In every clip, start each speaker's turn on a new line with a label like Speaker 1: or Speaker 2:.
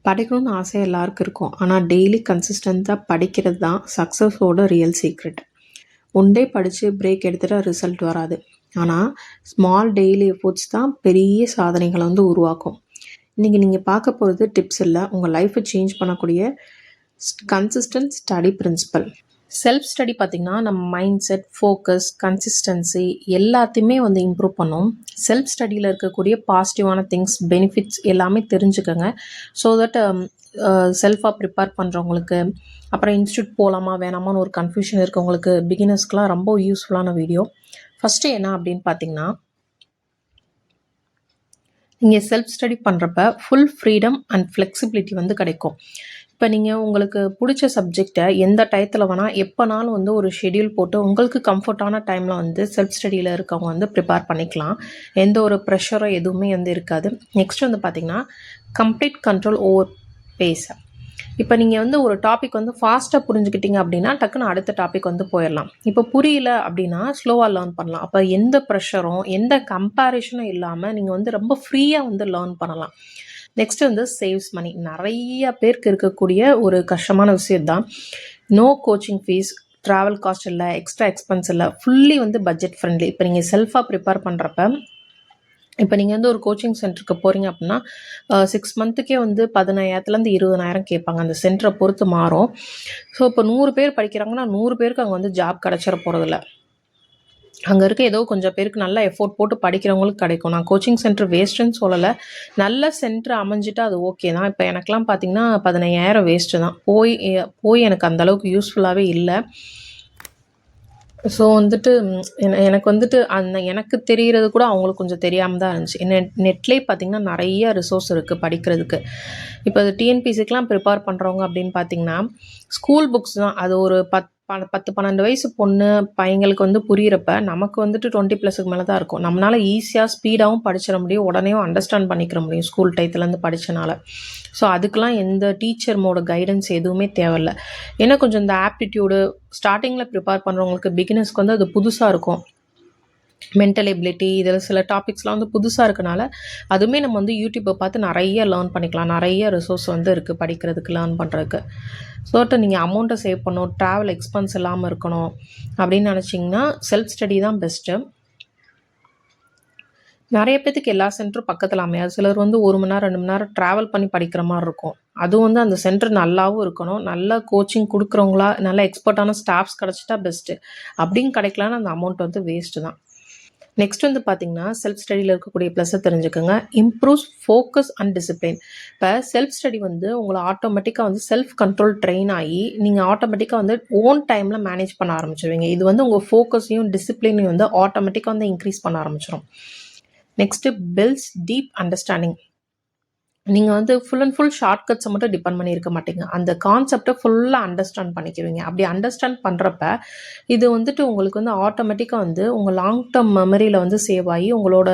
Speaker 1: படிக்கணும்னு ஆசை எல்லாருக்கும் இருக்கும். ஆனால் டெய்லி கன்சிஸ்டண்ட்டாக படிக்கிறது தான் சக்ஸஸோட ரியல் சீக்ரெட். ஒன் டே படித்து பிரேக் எடுத்துகிட்டா ரிசல்ட் வராது. ஆனால் ஸ்மால் டெய்லி எஃபோர்ட்ஸ் தான் பெரிய சாதனைகளை உருவாக்கும். இன்றைக்கி நீங்கள் பார்க்க போகிறது டிப்ஸ் இல்லை, உங்கள் லைஃப்பை சேஞ்ச் பண்ணக்கூடிய consistent study principle. Self study பார்த்திங்கன்னா நம்ம மைண்ட் செட், ஃபோக்கஸ், கன்சிஸ்டன்சி எல்லாத்தையுமே இம்ப்ரூவ் பண்ணும். செல்ஃப் ஸ்டடியில் இருக்கக்கூடிய பாசிட்டிவான திங்ஸ், பெனிஃபிட்ஸ் எல்லாமே தெரிஞ்சுக்கோங்க. ஸோ தட் செல்ஃபாக ப்ரிப்பேர் பண்ணுறவங்களுக்கு, அப்புறம் இன்ஸ்டியூட் போகலாமா வேணாமான்னு ஒரு கன்ஃபியூஷன் இருக்கவங்களுக்கு, பிகினர்ஸ்க்கெலாம் ரொம்ப யூஸ்ஃபுல்லான வீடியோ. ஃபஸ்ட்டு என்ன அப்படின்னு பார்த்தீங்கன்னா, நீங்கள் செல்ஃப் ஸ்டடி பண்ணுறப்ப ஃபுல் ஃப்ரீடம் அண்ட் ஃப்ளெக்சிபிலிட்டி கிடைக்கும். இப்போ நீங்கள் உங்களுக்கு பிடிச்ச சப்ஜெக்டை எந்த டயத்தில் வேணால் எப்போனாலும் ஒரு ஷெடியூல் போட்டு உங்களுக்கு கம்ஃபர்டான டைமில் செல்ஃப் ஸ்டடியில் இருக்கவங்க ப்ரிப்பேர் பண்ணிக்கலாம். எந்த ஒரு ப்ரெஷரோ எதுவுமே இருக்காது. நெக்ஸ்ட் பார்த்திங்கன்னா கம்ப்ளீட் கண்ட்ரோல் ஓவர் பேஸ். இப்போ நீங்கள் ஒரு டாபிக் ஃபாஸ்ட்டாக புரிஞ்சுக்கிட்டீங்க அப்படின்னா டக்குன்னு அடுத்த டாபிக் போயிடலாம். இப்போ புரியல அப்படின்னா ஸ்லோவாக லேர்ன் பண்ணலாம். அப்போ எந்த ப்ரெஷரும் எந்த கம்பேரிஷனும் இல்லாமல் நீங்கள் ரொம்ப ஃப்ரீயாக லேர்ன் பண்ணலாம். Next saves money. நிறைய பேருக்கு இருக்கக்கூடிய ஒரு கஷ்டமான விஷயம் தான். No coaching fees, travel cost இல்லை, எக்ஸ்ட்ரா எக்ஸ்பென்ஸ் இல்லை, ஃபுல்லி பட்ஜெட் ஃப்ரெண்ட்லி. இப்போ நீங்கள் செல்ஃபாக ப்ரிப்பேர் பண்ணுறப்ப, இப்போ நீங்கள் ஒரு கோச்சிங் சென்டருக்கு போகிறீங்க அப்படின்னா 6 மந்த்துக்கே 15,000 20,000 கேட்பாங்க. அந்த சென்டரை பொறுத்து மாறும். ஸோ இப்போ 100 பேர் படிக்கிறாங்கன்னா 100 பேருக்கு அங்கே ஜாப் கிடச்சிட போகிறதில்ல. அங்கே இருக்க ஏதோ கொஞ்சம் பேருக்கு நல்லா எஃபோர்ட் போட்டு படிக்கிறவங்களுக்கு கிடைக்கும். நான் கோச்சிங் சென்டர் வேஸ்ட்டுன்னு சொல்லலை. நல்ல சென்டர் அமைஞ்சிட்டா அது ஓகே தான். இப்போ எனக்கெலாம் பார்த்திங்கன்னா 15,000 வேஸ்ட்டு தான். போய் எனக்கு அந்தளவுக்கு யூஸ்ஃபுல்லாகவே இல்லை. ஸோ எனக்கு எனக்கு தெரிகிறது கூட அவங்களுக்கு கொஞ்சம் தெரியாமல் தான் இருந்துச்சு. நெட்லேயே பார்த்திங்கன்னா நிறைய ரிசோர்ஸ் இருக்குது படிக்கிறதுக்கு. இப்போ அது டிஎன்பிசிக்கெலாம் ப்ரிப்பேர் பண்ணுறவங்க அப்படின்னு பார்த்திங்கன்னா ஸ்கூல் புக்ஸ் தான். அது ஒரு 10-12 வயசு பொண்ணு பையங்களுக்கு புரியிறப்ப நமக்கு 20+ மேலே தான் இருக்கும். நம்மளால் ஈஸியாக ஸ்பீடாகவும் படிச்சிட முடியும், உடனேயும் அண்டர்ஸ்டாண்ட் பண்ணிக்கிற முடியும் ஸ்கூல் டைத்துலேருந்து படித்தனால. ஸோ அதுக்கெலாம் எந்த டீச்சர்மோட கைடன்ஸ் எதுவுமே தேவையில்லை. ஏன்னா கொஞ்சம் இந்த ஆப்டிடியூடு ஸ்டார்டிங்கில் ப்ரிப்பேர் பண்ணுறவங்களுக்கு பிகினர்ஸ்க்கு அது புதுசாக இருக்கும். மென்டல் எபிலிட்டி இதில் சில டாபிக்ஸ்லாம் புதுசாக இருக்கனால அதுவுமே நம்ம யூடியூப்பை பார்த்து நிறைய லேர்ன் பண்ணிக்கலாம். நிறைய ரிசோர்ஸ் இருக்குது படிக்கிறதுக்கு, லேர்ன் பண்ணுறதுக்கு. ஸோ நீங்கள் அமௌண்ட்டை சேவ் பண்ணணும், ட்ராவல் எக்ஸ்பென்ஸ் இல்லாமல் இருக்கணும் அப்படின்னு நினச்சிங்கன்னா செல்ஃப் ஸ்டடி தான் பெஸ்ட்டு. நிறைய பேத்துக்கு எல்லா சென்டரும் பக்கத்தில் அமையாது. சிலர் 1 மணி நேரம் 2 மணி நேரம் ட்ராவல் பண்ணி படிக்கிற மாதிரி இருக்கும். அதுவும் அந்த சென்டர் நல்லாவும் இருக்கணும். நல்ல கோச்சிங் கொடுக்குறவங்களா, நல்ல எக்ஸ்பர்ட்டான ஸ்டாஃப்ஸ் கிடச்சிட்டா பெஸ்ட்டு. அப்படின்னு கிடைக்கலான்னு அந்த அமௌண்ட் வேஸ்ட்டு தான். நெக்ஸ்ட் பார்த்திங்கன்னா செல்ஃப் ஸ்டடியில் இருக்கக்கூடிய ப்ளஸ்ஸை தெரிஞ்சுக்கோங்க. Improves focus and discipline. இப்போ செல்ஃப் ஸ்டடி உங்களை ஆட்டோமேட்டிக்காக செல்ஃப் கண்ட்ரோல் ட்ரெயின் ஆகி நீங்கள் ஆட்டோமேட்டிக்காக ஓன் டைமில் மேனேஜ் பண்ண ஆரம்பிச்சிருவீங்க. இது உங்கள் ஃபோக்கஸையும் டிசிப்ளினையும் ஆட்டோமேட்டிக்காக இன்க்ரீஸ் பண்ண ஆரம்பிச்சிடும். Next builds deep understanding. நீங்கள் ஃபுல் அண்ட் ஃபுல் ஷார்ட்கட்ஸை மட்டும் டிபெண்ட் பண்ணியிருக்க மாட்டீங்க. அந்த கான்செப்டை ஃபுல்லாக அண்டர்ஸ்டாண்ட் பண்ணிக்குவீங்க. அப்படி அண்டர்ஸ்டாண்ட் பண்ணுறப்ப இது உங்களுக்கு ஆட்டோமேட்டிக்காக உங்கள் லாங் டேர்ம் மெமரியில் சேவ் ஆகி உங்களோட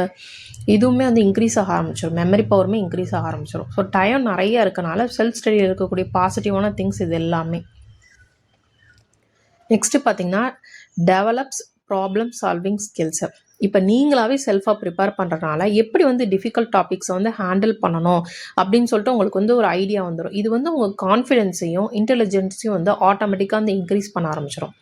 Speaker 1: இதுவுமே இன்க்ரீஸ் ஆக ஆரம்பிச்சிடும். மெமரி பவருமே இன்க்ரீஸ் ஆக ஆரம்பிச்சிடும். ஸோ டைம் நிறைய இருக்கனால செல்ஃப் ஸ்டடியில் இருக்கக்கூடிய பாசிட்டிவான திங்ஸ் இது எல்லாமே. நெக்ஸ்ட்டு பார்த்தீங்கன்னா டெவலப்ஸ் ப்ராப்ளம் சால்விங் ஸ்கில்ஸை. இப்போ நீங்களாவே செல்ஃபாக ப்ரிப்பேர் பண்ணுறதுனால எப்படி டிஃபிகல்ட் டாபிக்ஸை ஹேண்டில் பண்ணணும் அப்படின்னு சொல்லிட்டு உங்களுக்கு ஒரு ஐடியா வந்துடும். இது உங்கள் கான்ஃபிடென்ஸையும் இன்டெலிஜென்ஸையும் ஆட்டோமேட்டிக்காக இன்க்ரீஸ் பண்ண ஆரம்பிச்சிடும்.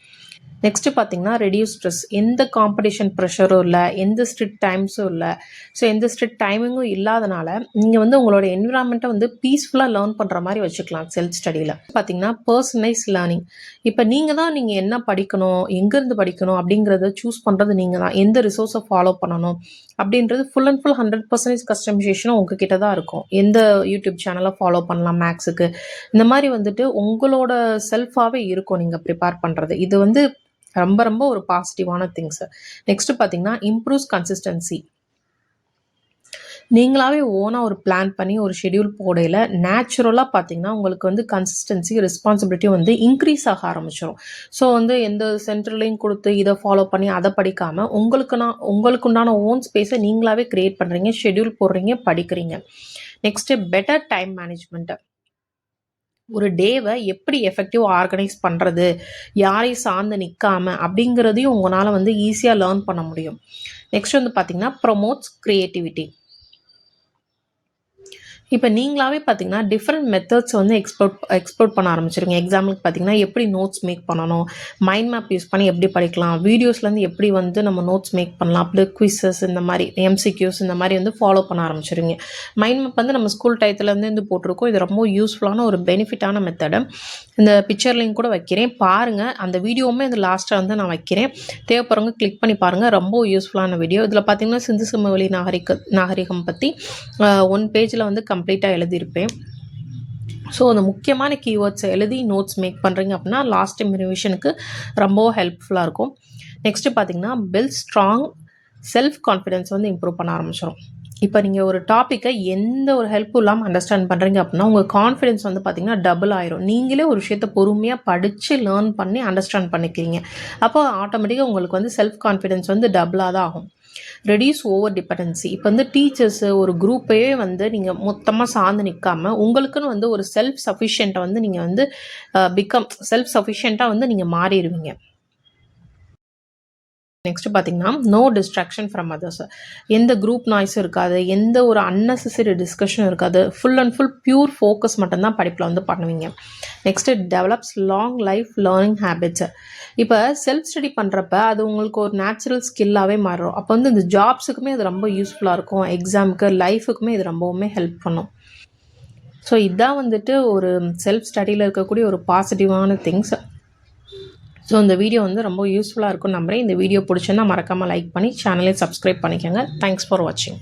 Speaker 1: நெக்ஸ்ட்டு பார்த்தீங்கன்னா ரெடியூஸ் ஸ்ட்ரெஸ். எந்த காம்படிஷன் ப்ரெஷரும் இல்லை, எந்த ஸ்ட்ரிக்ட் டைம்ஸும் இல்லை. ஸோ எந்த ஸ்ட்ரிக்ட் டைமிங்கும் இல்லாதனால நீங்கள் உங்களோட என்விரான்மெண்ட்டை பீஸ்ஃபுல்லாக லேர்ன் பண்ணுற மாதிரி வச்சுக்கலாம் செல்ஃப் ஸ்டடியில். பார்த்தீங்கன்னா பர்சனலைஸ் லேர்னிங். இப்போ நீங்கள் என்ன படிக்கணும், எங்கேருந்து படிக்கணும் அப்படிங்கிறத சூஸ் பண்ணுறது நீங்கள் தான். எந்த ரிசோர்ஸை ஃபாலோ பண்ணணும் அப்படின்றது ஃபுல் அண்ட் ஃபுல் 100% கஸ்டமைசேஷனும் உங்ககிட்ட தான் இருக்கும். எந்த யூடியூப் சேனலை ஃபாலோ பண்ணலாம் மேக்ஸுக்கு, இந்த மாதிரி உங்களோட செல்ஃபாகவே இருக்கும் நீங்கள் ப்ரிப்பேர் பண்ணுறது. இது ரொம்ப ரொம்ப ஒரு பாசிட்டிவான திங்ஸ். நெக்ஸ்ட் பார்த்தீங்கன்னா இம்ப்ரூவ்ஸ் கன்சிஸ்டன்சி. நீங்களாவே ஓனாக ஒரு பிளான் பண்ணி ஒரு ஷெடியூல் போடையில் நேச்சுரலாக பார்த்தீங்கன்னா உங்களுக்கு கன்சிஸ்டன்சி, ரெஸ்பான்சிபிலிட்டி இன்க்ரீஸ் ஆக ஆரம்பிச்சிடும். ஸோ எந்த சென்டர்லையும் கொடுத்து இதை ஃபாலோ பண்ணி அதை படிக்காமல் உங்களுக்குண்டான ஓன் ஸ்பேஸை நீங்களாவே க்ரியேட் பண்ணுறீங்க, ஷெடியூல் போடுறீங்க, படிக்கிறீங்க. Next better time management. ஒரு டேவை எப்படி எஃபெக்டிவாக ஆர்கனைஸ் பண்ணுறது, யாரையும் சார்ந்து நிற்காமல் அப்படிங்கிறதையும் உங்களால் ஈஸியாக லேர்ன் பண்ண முடியும். நெக்ஸ்ட் பார்த்தீங்கன்னா ப்ரொமோட்ஸ் க்ரியேட்டிவிட்டி. இப்போ நீங்களாவே பார்த்தீங்கன்னா டிஃப்ரெண்ட் மெத்தட்ஸ் வந்து எக்ஸ்ப்ளோர் பண்ண ஆரம்பிச்சிருங்க. எக்ஸாம்பிளுக்கு பார்த்தீங்கன்னா எப்படி நோட்ஸ் மேக் பண்ணணும், மைண்ட் மேப் யூஸ் பண்ணி எப்படி படிக்கலாம், வீடியோஸ்லேருந்து எப்படி வந்து நம்ம நோட்ஸ் மேக் பண்ணலாம், அப்படி குவிஸஸ் இந்த மாதிரி எம்சிக்யூஸ் இந்த மாதிரி வந்து ஃபாலோ பண்ண ஆரம்பிச்சிருங்க. மைண்ட் மேப் வந்து நம்ம ஸ்கூல் டயத்துலேருந்து போட்டிருக்கோம். இது ரொம்ப யூஸ்ஃபுல்லான ஒரு பெனிஃபிட்டான மெத்தடு. இந்த பிக்சர் லிங்க் கூட வைக்கிறேன் பாருங்கள். அந்த வீடியோவுமே இது லாஸ்ட்டாக வந்து நான் வைக்கிறேன். தேவைப்படுறவங்க கிளிக் பண்ணி பாருங்கள். ரொம்ப யூஸ்ஃபுல்லான வீடியோ. இதில் பார்த்தீங்கன்னா சிந்து சமவெளி நாகரிகம் பற்றி 1 பேஜில் வந்து கம்ப்ளீட்டாக எழுதியிருப்பேன். ஸோ அந்த முக்கியமான கீவேர்ட்ஸை எழுதி நோட்ஸ் மேக் பண்ணுறீங்க அப்படின்னா லாஸ்ட் டைம் ரிவிஷனுக்கு ரொம்ப ஹெல்ப்ஃபுல்லாக இருக்கும். நெக்ஸ்ட்டு பார்த்தீங்கன்னா பில்ட் ஸ்ட்ராங் செல்ஃப் கான்ஃபிடென்ஸ் வந்து இம்ப்ரூவ் பண்ண ஆரம்பிச்சிடும். இப்போ நீங்கள் ஒரு டாப்பிக்கை எந்த ஒரு ஹெல்ப்பும் இல்லாமல் அண்டர்ஸ்டாண்ட் பண்ணுறீங்க அப்படின்னா உங்கள் கான்ஃபிடென்ஸ் வந்து பார்த்திங்கன்னா டபுள் ஆயிரும். நீங்களே ஒரு விஷயத்தை பொறுமையாக படித்து லேர்ன் பண்ணி அண்டர்ஸ்டாண்ட் பண்ணிக்கிறீங்க. அப்போ ஆட்டோமேட்டிக்காக உங்களுக்கு வந்து செல்ஃப் கான்ஃபிடென்ஸ் வந்து டபுளாக தான் ஆகும். Reduce over dependency. இப்போ வந்து டீச்சர்ஸு ஒரு குரூப்பையே வந்து நீங்கள் மொத்தமாக சார்ந்து நிற்காமல் உங்களுக்குன்னு வந்து ஒரு செல்ஃப் சஃபிஷியண்ட்டை வந்து நீங்கள் வந்து செல்ஃப் சஃபிஷியண்ட்டாக வந்து நீங்கள் மாறிடுவீங்க. நெக்ஸ்ட் பார்த்தீங்கன்னா நோ டிஸ்ட்ராக்ஷன் ஃப்ரம் அதர்ஸ். எந்த குரூப் நாய்ஸும் இருக்காது, எந்த ஒரு அன்னெசரி டிஸ்கஷனும் இருக்காது. Full and full pure focus மட்டும்தான் படிப்பில் வந்து பண்ணுவீங்க. Next develops long life learning habits. இப்போ செல்ஃப் ஸ்டடி பண்ணுறப்ப அது உங்களுக்கு ஒரு நேச்சுரல் ஸ்கில்லாகவே மாறும். அப்போ வந்து இந்த ஜாப்ஸுக்குமே அது ரொம்ப யூஸ்ஃபுல்லாக இருக்கும். எக்ஸாமுக்கு லைஃபுக்குமே இது ரொம்பவுமே ஹெல்ப் பண்ணும். ஸோ இதுதான் வந்துட்டு ஒரு செல்ஃப் ஸ்டடியில் இருக்கக்கூடிய ஒரு பாசிட்டிவான திங்ஸ். ஸோ இந்த வீடியோ வந்து ரொம்ப யூஸ்ஃபுல்லாக இருக்கும்னு நம்புகிறேன். இந்த வீடியோ பிடிச்சுன்னா மறக்காமல் லைக் பண்ணி சேனலை சப்ஸ்கிரைப் பண்ணிக்கோங்க. தேங்க்ஸ் ஃபார் வாட்சிங்.